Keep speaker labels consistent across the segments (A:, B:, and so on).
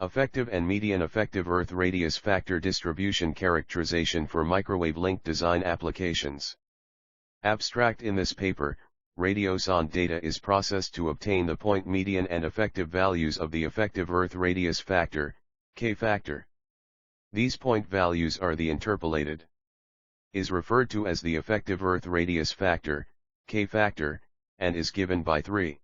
A: Effective and median effective Earth radius factor distribution characterization for microwave link design applications. Abstract: in this paper, radiosonde data is processed to obtain the point median and effective values of the effective Earth radius factor, K factor. These point values are the interpolated. Is referred to as the effective Earth radius factor, K factor, and is given by 3.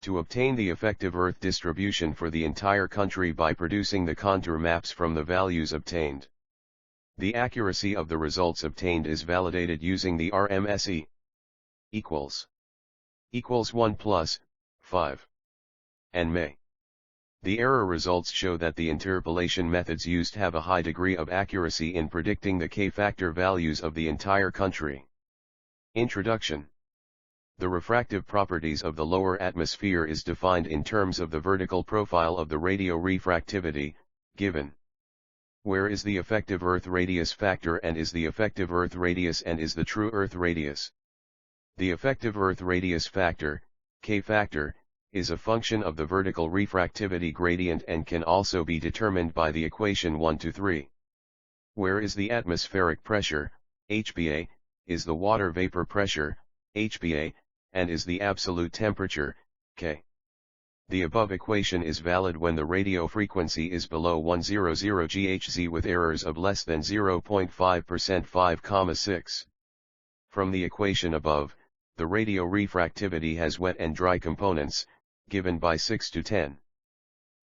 A: To obtain the effective Earth distribution for the entire country by producing the contour maps from the values obtained. The accuracy of the results obtained is validated using the RMSE equals 1 plus 5 and may. The error results show that the interpolation methods used have a high degree of accuracy in predicting the K-factor values of the entire country. Introduction. The refractive properties of the lower atmosphere is defined in terms of the vertical profile of the radio refractivity, given. Where is the effective Earth radius factor and is the effective Earth radius and is the true Earth radius? The effective Earth radius factor, K factor, is a function of the vertical refractivity gradient and can also be determined by the equation 1 to 3. Where is the atmospheric pressure, HPA, is the water vapor pressure, HPA, and is the absolute temperature, K. The above equation is valid when the radio frequency is below 100 GHz with errors of less than 0.5% 5,6. From the equation above, the radio refractivity has wet and dry components, given by 6 to 10.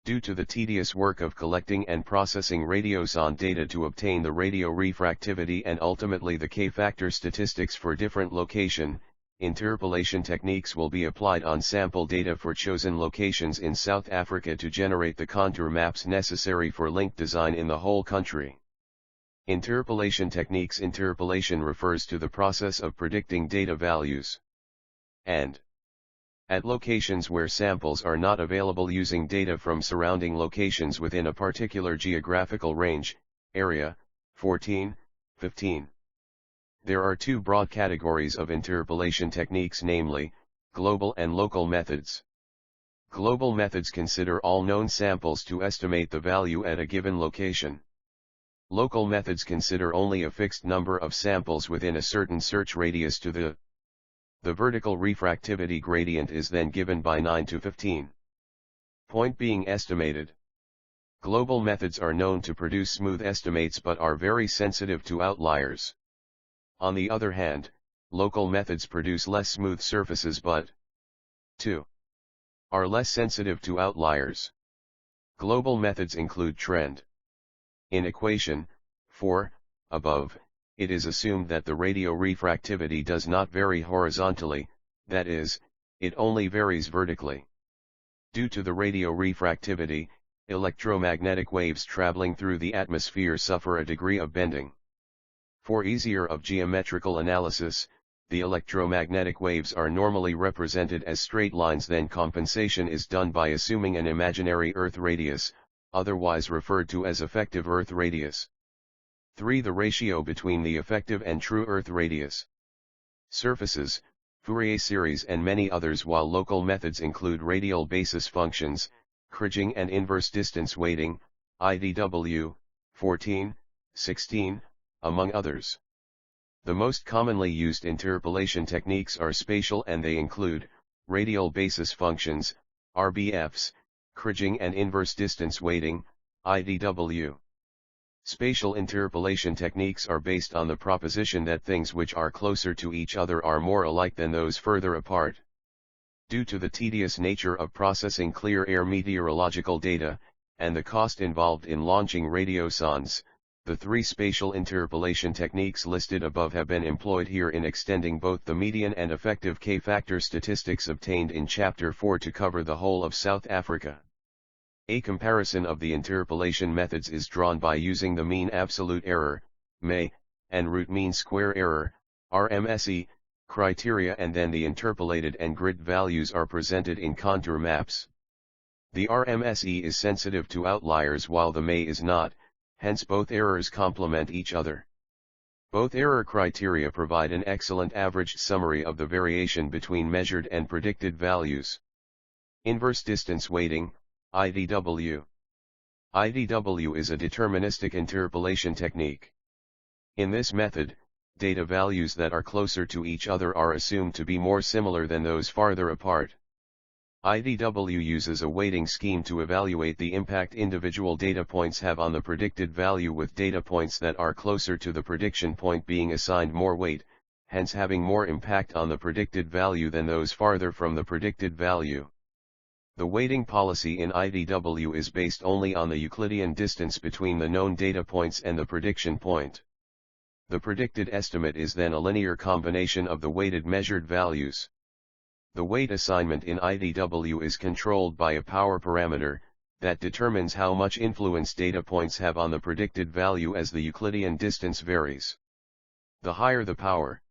A: Due to the tedious work of collecting and processing radiosonde data to obtain the radio refractivity and ultimately the K-factor statistics for different location, interpolation techniques will be applied on sample data for chosen locations in South Africa to generate the contour maps necessary for link design in the whole country. Interpolation techniques. Interpolation refers to the process of predicting data values and at locations where samples are not available using data from surrounding locations within a particular geographical range, area, 14, 15. There are two broad categories of interpolation techniques, namely, global and local methods. Global methods consider all known samples to estimate the value at a given location. Local methods consider only a fixed number of samples within a certain search radius to the vertical refractivity gradient is then given by 9 to 15. Point being estimated. Global methods are known to produce smooth estimates but are very sensitive to outliers. On the other hand, local methods produce less smooth surfaces but, 2. are less sensitive to outliers. Global methods include trend. In equation 4, above, it is assumed that the radio refractivity does not vary horizontally, that is, it only varies vertically. Due to the radio refractivity, electromagnetic waves traveling through the atmosphere suffer a degree of bending. For easier of geometrical analysis, the electromagnetic waves are normally represented as straight lines, then compensation is done by assuming an imaginary Earth radius, otherwise referred to as effective Earth radius. 3. The ratio between the effective and true Earth radius. Surfaces, Fourier series and many others. While local methods include radial basis functions, Kriging and inverse distance weighting, IDW, 14, 16, among others. The most commonly used interpolation techniques are spatial and they include, radial basis functions, RBFs, Kriging and inverse distance weighting, IDW. Spatial interpolation techniques are based on the proposition that things which are closer to each other are more alike than those further apart. Due to the tedious nature of processing clear air meteorological data, and the cost involved in launching radiosondes, the 3 spatial interpolation techniques listed above have been employed here in extending both the median and effective K-factor statistics obtained in Chapter 4 to cover the whole of South Africa. A comparison of the interpolation methods is drawn by using the mean absolute error, MA, and root mean square error, RMSE, criteria, and then the interpolated and grid values are presented in contour maps. The RMSE is sensitive to outliers while the MA is not, hence both errors complement each other. Both error criteria provide an excellent averaged summary of the variation between measured and predicted values. Inverse distance weighting, IDW. IDW is a deterministic interpolation technique. In this method, data values that are closer to each other are assumed to be more similar than those farther apart. IDW uses a weighting scheme to evaluate the impact individual data points have on the predicted value, with data points that are closer to the prediction point being assigned more weight, hence having more impact on the predicted value than those farther from the predicted value. The weighting policy in IDW is based only on the Euclidean distance between the known data points and the prediction point. The predicted estimate is then a linear combination of the weighted measured values. The weight assignment in IDW is controlled by a power parameter that determines how much influence data points have on the predicted value as the Euclidean distance varies. The higher the power.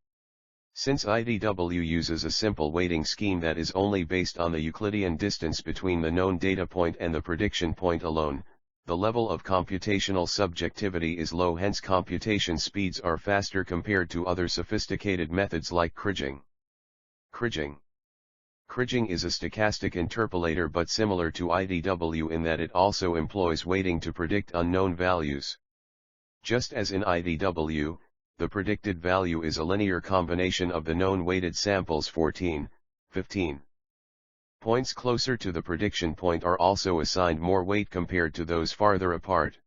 A: Since IDW uses a simple weighting scheme that is only based on the Euclidean distance between the known data point and the prediction point alone, the level of computational subjectivity is low, hence computation speeds are faster compared to other sophisticated methods like kriging. Kriging is a stochastic interpolator but similar to IDW in that it also employs weighting to predict unknown values. Just as in IDW, the predicted value is a linear combination of the known weighted samples 14, 15. Points closer to the prediction point are also assigned more weight compared to those farther apart.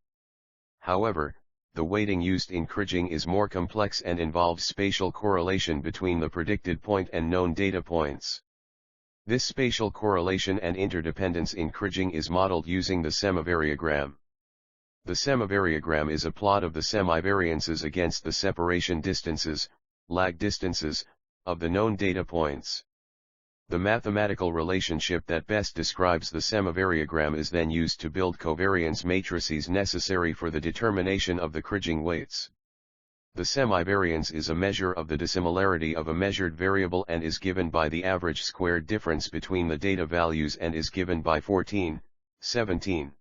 A: However, the weighting used in kriging is more complex and involves spatial correlation between the predicted point and known data points. This spatial correlation and interdependence in kriging is modeled using the Semivariogram. The Semivariogram is a plot of the semivariances against the separation distances, lag distances, of the known data points. The mathematical relationship that best describes the Semivariogram is then used to build covariance matrices necessary for the determination of the kriging weights. The semivariance is a measure of the dissimilarity of a measured variable and is given by the average squared difference between the data values and is given by 14, 17.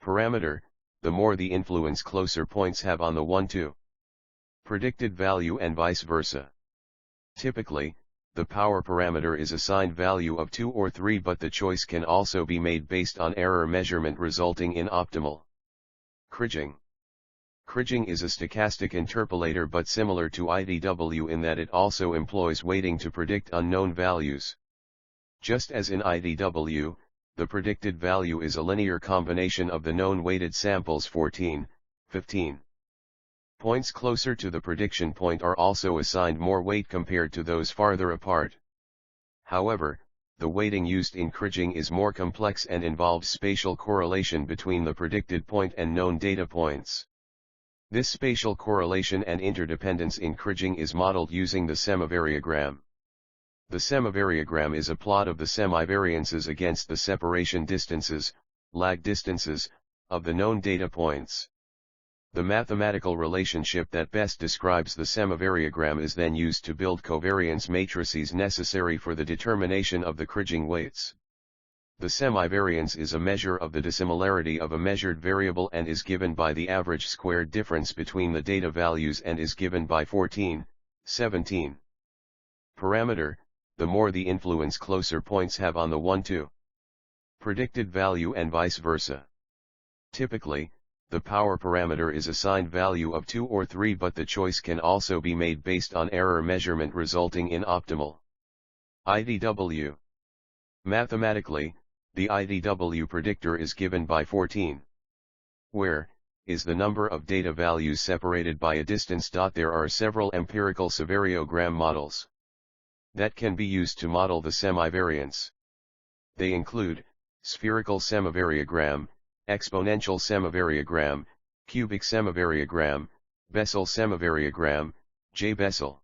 A: Parameter: the more the influence closer points have on the 1-2 predicted value and vice versa. Typically, the power parameter is assigned value of 2 or 3, but the choice can also be made based on error measurement resulting in optimal kriging. Kriging is a stochastic interpolator but similar to IDW in that it also employs weighting to predict unknown values. Just as in IDW, the predicted value is a linear combination of the known weighted samples 14, 15. Points closer to the prediction point are also assigned more weight compared to those farther apart. However, the weighting used in kriging is more complex and involves spatial correlation between the predicted point and known data points. This spatial correlation and interdependence in kriging is modeled using the Semivariogram. The Semivariogram is a plot of the semivariances against the separation distances, lag distances, of the known data points. The mathematical relationship that best describes the Semivariogram is then used to build covariance matrices necessary for the determination of the kriging weights. The semivariance is a measure of the dissimilarity of a measured variable and is given by the average squared difference between the data values and is given by 14, 17. Parameter: the more the influence closer points have on the 1-2 predicted value and vice versa. Typically, the power parameter is assigned value of 2 or 3, but the choice can also be made based on error measurement resulting in optimal IDW. Mathematically, the IDW predictor is given by 14, where is the number of data values separated by a distance. There are several empirical Severiogram models that can be used to model the semivariance. They include spherical Semivariogram, exponential Semivariogram, cubic Semivariogram, Bessel Semivariogram, J-Bessel.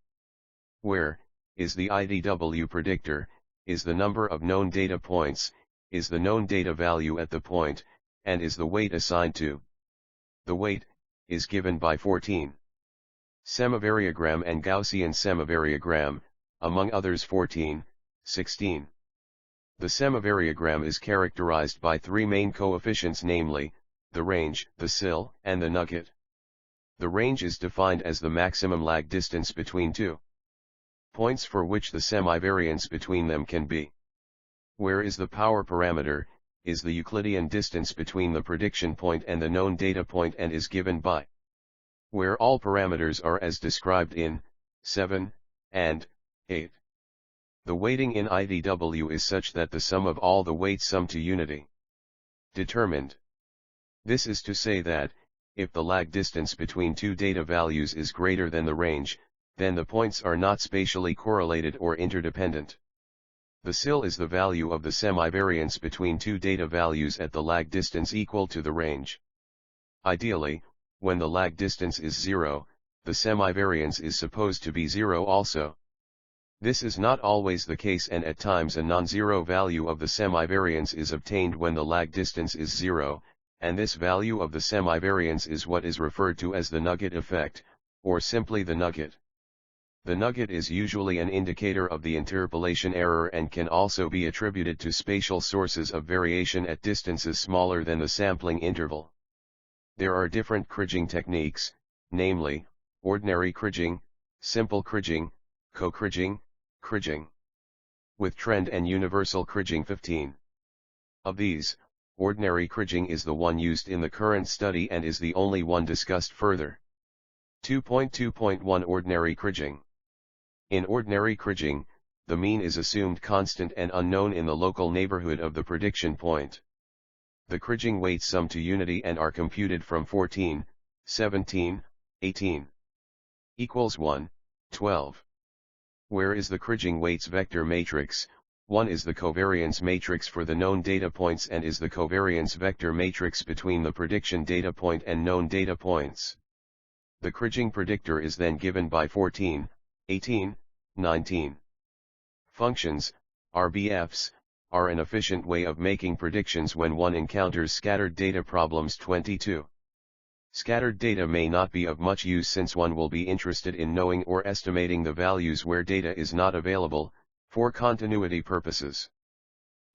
A: Where is the IDW predictor, is the number of known data points, is the known data value at the point, and is the weight assigned to. The weight is given by 14. Semivariogram and Gaussian Semivariogram, among others 14, 16. The Semivariogram is characterized by 3 main coefficients, namely, the range, the sill, and the nugget. The range is defined as the maximum lag distance between 2 points for which the semivariance between them can be. Where is the power parameter, is the Euclidean distance between the prediction point and the known data point and is given by where all parameters are as described in 7 and 8. The weighting in IDW is such that the sum of all the weights sum to unity. Determined. This is to say that, if the lag distance between two data values is greater than the range, then the points are not spatially correlated or interdependent. The CIL is the value of the semivariance between two data values at the lag distance equal to the range. Ideally, when the lag distance is 0, the semivariance is supposed to be 0 also. This is not always the case, and at times a non-zero value of the semivariance is obtained when the lag distance is 0, and this value of the semivariance is what is referred to as the nugget effect, or simply the nugget. The nugget is usually an indicator of the interpolation error and can also be attributed to spatial sources of variation at distances smaller than the sampling interval. There are different kriging techniques, namely, ordinary kriging, simple kriging, co-kriging, kriging, with trend and universal kriging 15. Of these, ordinary kriging is the one used in the current study and is the only one discussed further. 2.2.1 Ordinary kriging. In ordinary kriging, the mean is assumed constant and unknown in the local neighborhood of the prediction point. The kriging weights sum to unity and are computed from 14, 17, 18 equals 1, 12. Where is the kriging weights vector matrix? 1 is the covariance matrix for the known data points and is the covariance vector matrix between the prediction data point and known data points. The kriging predictor is then given by 14, 18, 19. Functions, RBFs, are an efficient way of making predictions when one encounters scattered data problems. 22. Scattered data may not be of much use since one will be interested in knowing or estimating the values where data is not available, for continuity purposes.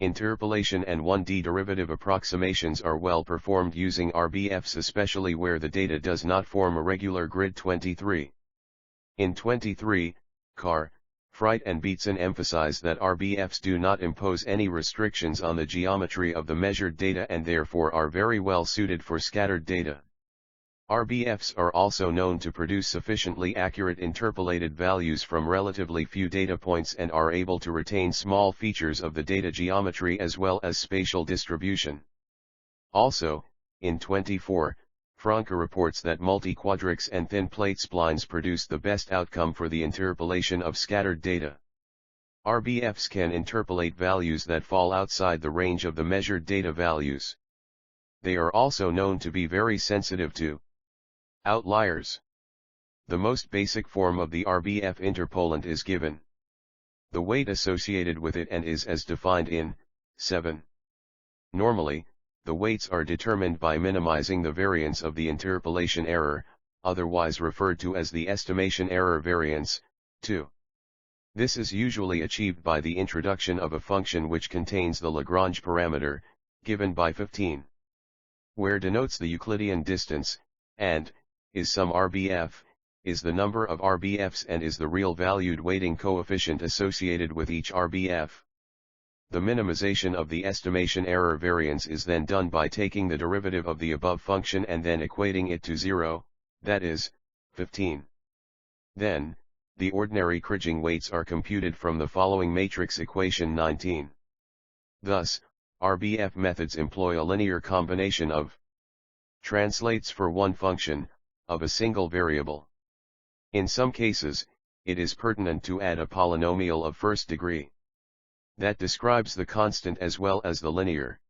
A: Interpolation and 1D derivative approximations are well performed using RBFs, especially where the data does not form a regular grid. 23. In 23, Carr, Fright and Beatson emphasize that RBFs do not impose any restrictions on the geometry of the measured data and therefore are very well suited for scattered data. RBFs are also known to produce sufficiently accurate interpolated values from relatively few data points and are able to retain small features of the data geometry as well as spatial distribution. Also, in 24, Franke reports that multi-quadrics and thin plate splines produce the best outcome for the interpolation of scattered data. RBFs can interpolate values that fall outside the range of the measured data values. They are also known to be very sensitive to outliers. The most basic form of the RBF interpolant is given. The weight associated with it and is as defined in 7. Normally, the weights are determined by minimizing the variance of the interpolation error, otherwise referred to as the estimation error variance, 2. This is usually achieved by the introduction of a function which contains the Lagrange parameter, given by 15. Where denotes the Euclidean distance, and is some RBF, is the number of RBFs and is the real valued weighting coefficient associated with each RBF. The minimization of the estimation error variance is then done by taking the derivative of the above function and then equating it to 0, that is, 15. Then, the ordinary kriging weights are computed from the following matrix equation 19. Thus, RBF methods employ a linear combination of translates for one function, of a single variable. In some cases, it is pertinent to add a polynomial of first degree that describes the constant as well as the linear,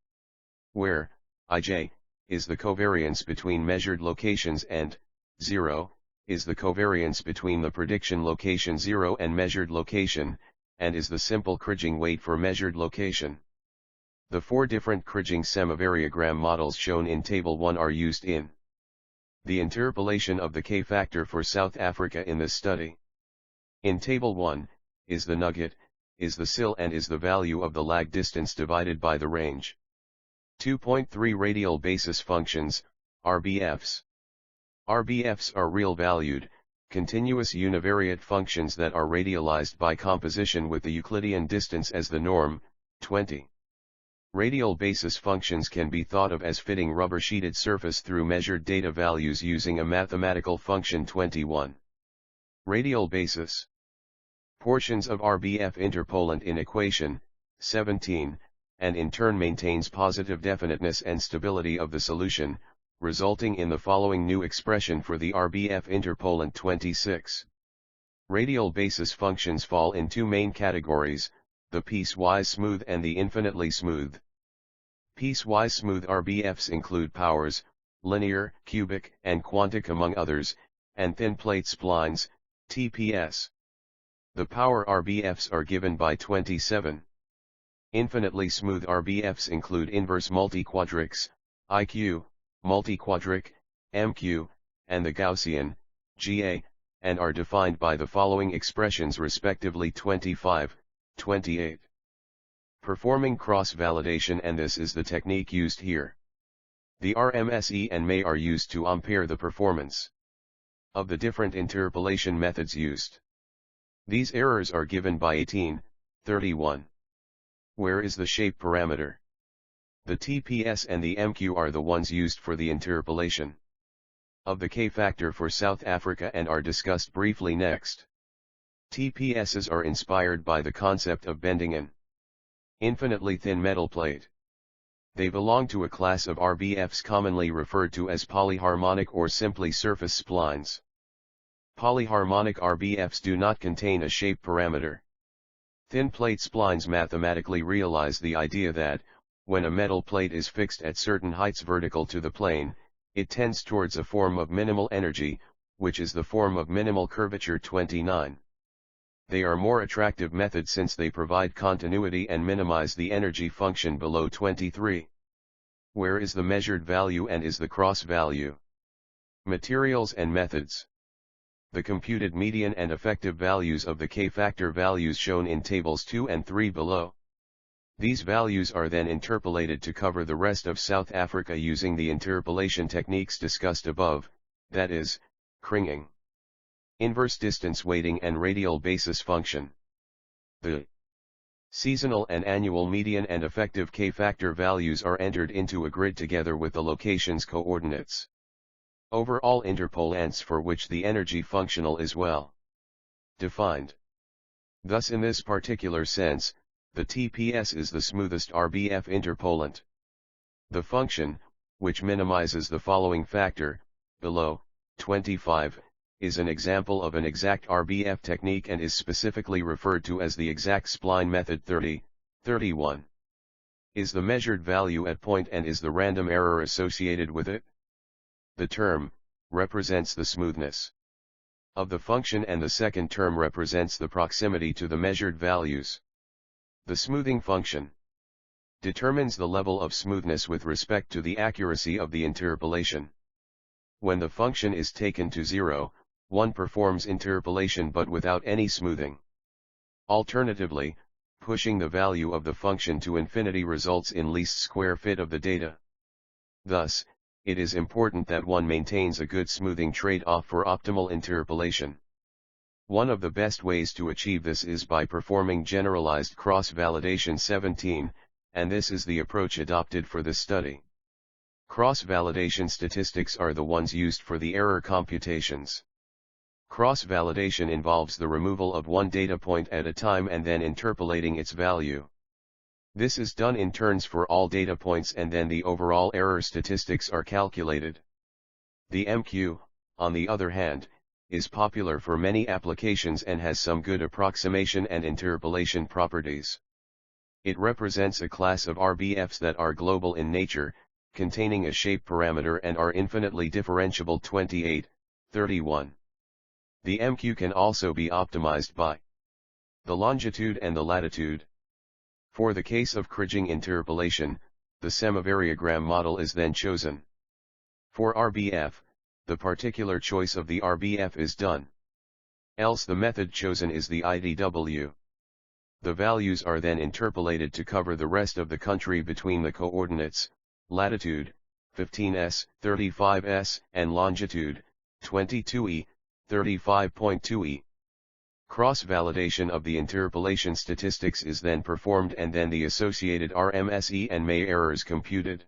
A: where IJ is the covariance between measured locations and 0 is the covariance between the prediction location 0 and measured location, and is the simple kriging weight for measured location. The four different kriging Semivariogram models shown in Table 1 are used in the interpolation of the K-factor for South Africa in this study. In Table 1, is the nugget, is the CIL and is the value of the lag distance divided by the range. 2.3 Radial basis functions, RBFs. RBFs are real-valued, continuous univariate functions that are radialized by composition with the Euclidean distance as the norm, 20. Radial basis functions can be thought of as fitting rubber-sheeted surface through measured data values using a mathematical function 21. Radial basis. Portions of RBF interpolant in equation 17, and in turn maintains positive definiteness and stability of the solution, resulting in the following new expression for the RBF interpolant 26. Radial basis functions fall in two main categories, the piecewise smooth and the infinitely smooth. Piecewise smooth RBFs include powers, linear, cubic, and quantic among others, and thin plate splines, TPS. The power RBFs are given by 27. Infinitely smooth RBFs include inverse multiquadrics, IQ, multiquadric, MQ, and the Gaussian, GA, and are defined by the following expressions respectively 25, 28. Performing cross-validation, and this is the technique used here. The RMSE and ME are used to compare the performance of the different interpolation methods used. These errors are given by 18, 31. Where is the shape parameter? The TPS and the MQ are the ones used for the interpolation of the K-factor for South Africa and are discussed briefly next. TPSs are inspired by the concept of bending an infinitely thin metal plate. They belong to a class of RBFs commonly referred to as polyharmonic or simply surface splines. Polyharmonic RBFs do not contain a shape parameter. Thin plate splines mathematically realize the idea that, when a metal plate is fixed at certain heights vertical to the plane, it tends towards a form of minimal energy, which is the form of minimal curvature 29. They are more attractive methods since they provide continuity and minimize the energy function below 23. Where is the measured value and is the cross value? Materials and methods. The computed median and effective values of the K-factor values shown in tables 2 and 3 below. These values are then interpolated to cover the rest of South Africa using the interpolation techniques discussed above, that is, kringing, inverse distance weighting and radial basis function. The seasonal and annual median and effective K-factor values are entered into a grid together with the location's coordinates. Overall interpolants for which the energy functional is well defined. Thus in this particular sense, the TPS is the smoothest RBF interpolant. The function, which minimizes the following factor, below, 25, is an example of an exact RBF technique and is specifically referred to as the exact spline method 30, 31. Is the measured value at point and is the random error associated with it? The term represents the smoothness of the function and the second term represents the proximity to the measured values. The smoothing function determines the level of smoothness with respect to the accuracy of the interpolation. When the function is taken to 0, one performs interpolation but without any smoothing. Alternatively, pushing the value of the function to infinity results in least square fit of the data. Thus, it is important that one maintains a good smoothing trade-off for optimal interpolation. One of the best ways to achieve this is by performing generalized cross-validation 17, and this is the approach adopted for this study. Cross-validation statistics are the ones used for the error computations. Cross-validation involves the removal of one data point at a time and then interpolating its value. This is done in turns for all data points and then the overall error statistics are calculated. The MQ, on the other hand, is popular for many applications and has some good approximation and interpolation properties. It represents a class of RBFs that are global in nature, containing a shape parameter and are infinitely differentiable 28, 31. The MQ can also be optimized by the longitude and the latitude. For the case of Kriging interpolation, the Semivariogram model is then chosen. For RBF, the particular choice of the RBF is done. Else the method chosen is the IDW. The values are then interpolated to cover the rest of the country between the coordinates, latitude, 15s, 35s, and longitude, 22e, 35.2e. Cross-validation of the interpolation statistics is then performed and then the associated RMSE and ME errors computed.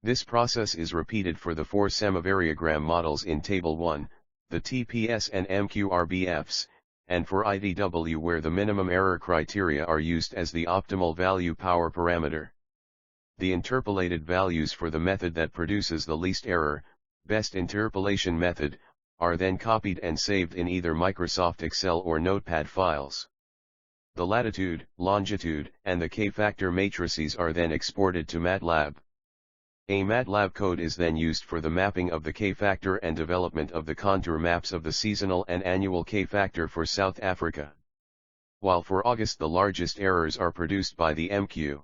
A: This process is repeated for the 4 Semivariogram models in Table 1, the TPS and MQRBFs, and for IDW where the minimum error criteria are used as the optimal value power parameter. The interpolated values for the method that produces the least error, best interpolation method, are then copied and saved in either Microsoft Excel or Notepad files. The latitude, longitude, and the K-factor matrices are then exported to MATLAB. A MATLAB code is then used for the mapping of the K-factor and development of the contour maps of the seasonal and annual K-factor for South Africa. While for August the largest errors are produced by the MQ.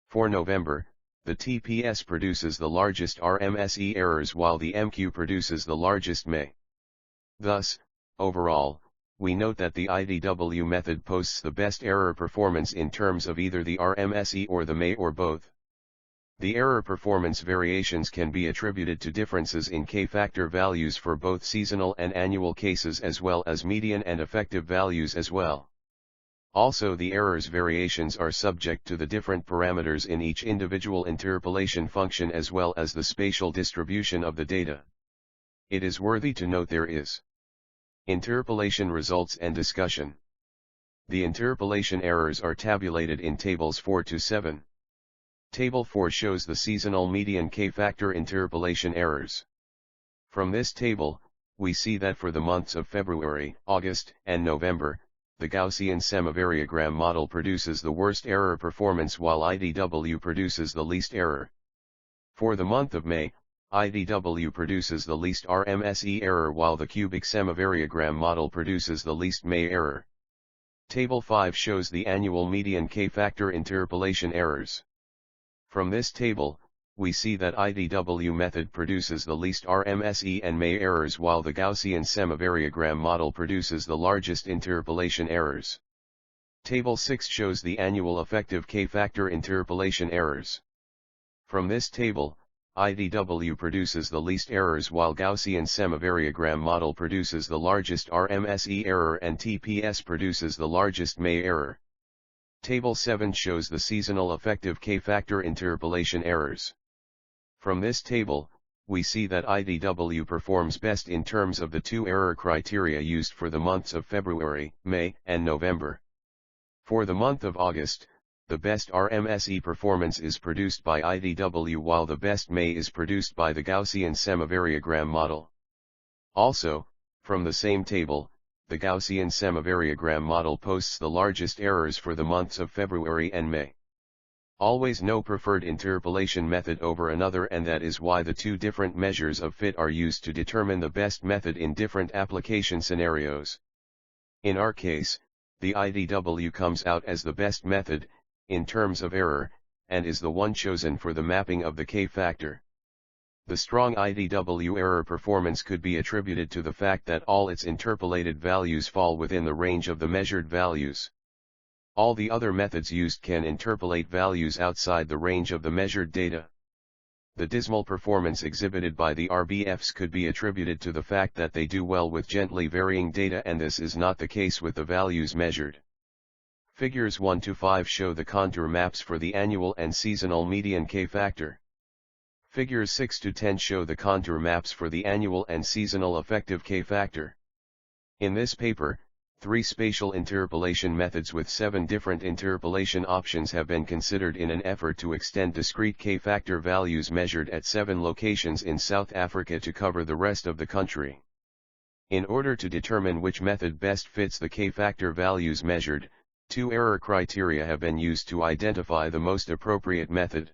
A: For November, the TPS produces the largest RMSE errors while the MQ produces the largest ME. Thus, overall, we note that the IDW method posts the best error performance in terms of either the RMSE or the ME or both. The error performance variations can be attributed to differences in K-factor values for both seasonal and annual cases as well as median and effective values as well. Also, the errors variations are subject to the different parameters in each individual interpolation function as well as the spatial distribution of the data. It is worthy to note there is interpolation results and discussion. The interpolation errors are tabulated in tables 4 to 7. Table 4 shows the seasonal median K-factor interpolation errors. From this table, we see that for the months of February, August, and November, the Gaussian Semivariogram model produces the worst error performance while IDW produces the least error. For the month of May, IDW produces the least RMSE error while the cubic Semivariogram model produces the least ME error. Table 5 shows the annual median K-factor interpolation errors. From this table, we see that IDW method produces the least RMSE and ME errors while the Gaussian Semivariogram model produces the largest interpolation errors. Table 6 shows the annual effective K-factor interpolation errors. From this table, IDW produces the least errors while Gaussian Semivariogram model produces the largest RMSE error and TPS produces the largest ME error. Table 7 shows the seasonal effective K-factor interpolation errors. From this table, we see that IDW performs best in terms of the 2 error criteria used for the months of February, May, and November. For the month of August, the best RMSE performance is produced by IDW while the best ME is produced by the Gaussian Semivariogram model. Also, from the same table, the Gaussian Semivariogram model posts the largest errors for the months of February and May. Always no preferred interpolation method over another, and that is why the 2 different measures of fit are used to determine the best method in different application scenarios. In our case, the IDW comes out as the best method, in terms of error, and is the one chosen for the mapping of the K-factor. The strong IDW error performance could be attributed to the fact that all its interpolated values fall within the range of the measured values. All the other methods used can interpolate values outside the range of the measured data. The dismal performance exhibited by the RBFs could be attributed to the fact that they do well with gently varying data, and this is not the case with the values measured. Figures 1 to 5 show the contour maps for the annual and seasonal median K-factor. Figures 6 to 10 show the contour maps for the annual and seasonal effective K-factor. In this paper, 3 spatial interpolation methods with 7 different interpolation options have been considered in an effort to extend discrete K-factor values measured at 7 locations in South Africa to cover the rest of the country. In order to determine which method best fits the K-factor values measured, 2 error criteria have been used to identify the most appropriate method.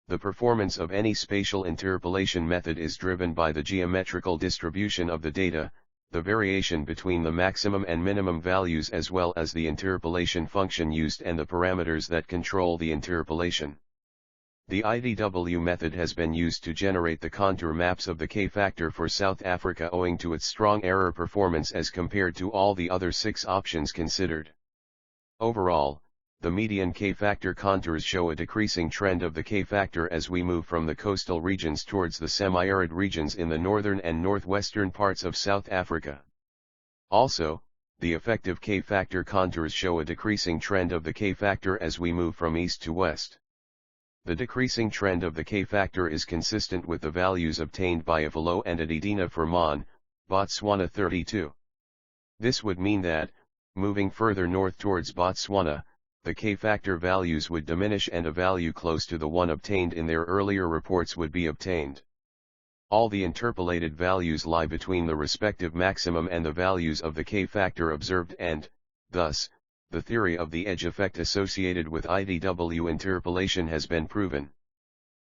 A: The performance of any spatial interpolation method is driven by the geometrical distribution of the data, the variation between the maximum and minimum values as well as the interpolation function used and the parameters that control the interpolation. The IDW method has been used to generate the contour maps of the K-factor for South Africa owing to its strong error performance as compared to all the other 6 options considered. Overall, the median K-factor contours show a decreasing trend of the K-factor as we move from the coastal regions towards the semi-arid regions in the northern and northwestern parts of South Africa. Also, the effective K-factor contours show a decreasing trend of the K-factor as we move from east to west. The decreasing trend of the K-factor is consistent with the values obtained by Avalo and Adedina for Mon, Botswana 32. This would mean that, moving further north towards Botswana, the K-factor values would diminish and a value close to the one obtained in their earlier reports would be obtained. All the interpolated values lie between the respective maximum and the values of the K-factor observed and, thus, the theory of the edge effect associated with IDW interpolation has been proven.